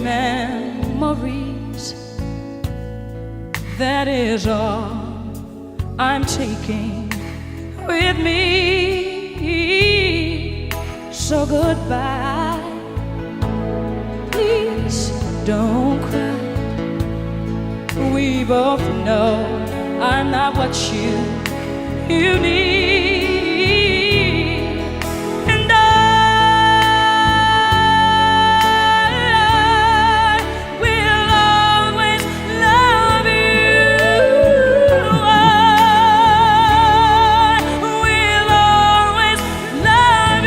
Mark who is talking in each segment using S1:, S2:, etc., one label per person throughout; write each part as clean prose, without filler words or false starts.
S1: memories. That is all I'm taking with me. So goodbye, please don't cry. We both know I'm not what you need. And I will always love you. I will always love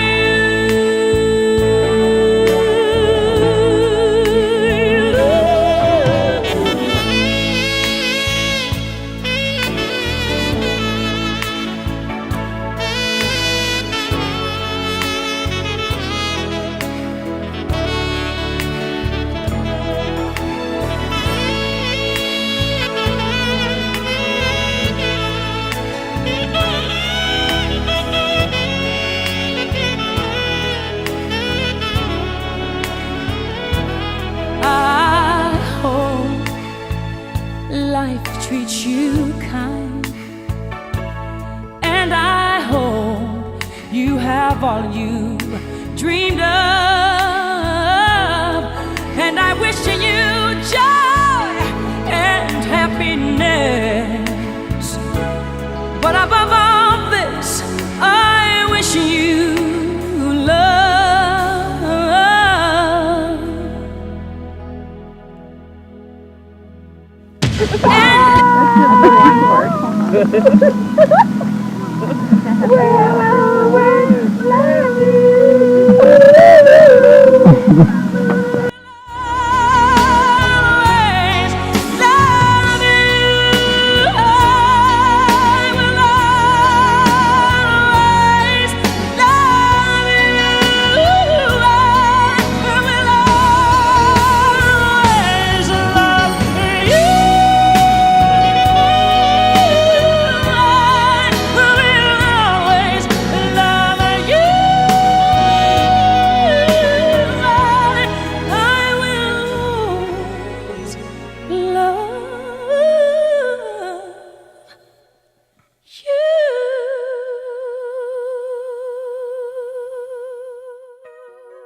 S1: life treats you kind, and I hope you have all you dreamed of, and I wish you joy and happiness. But above all this, I wish you love.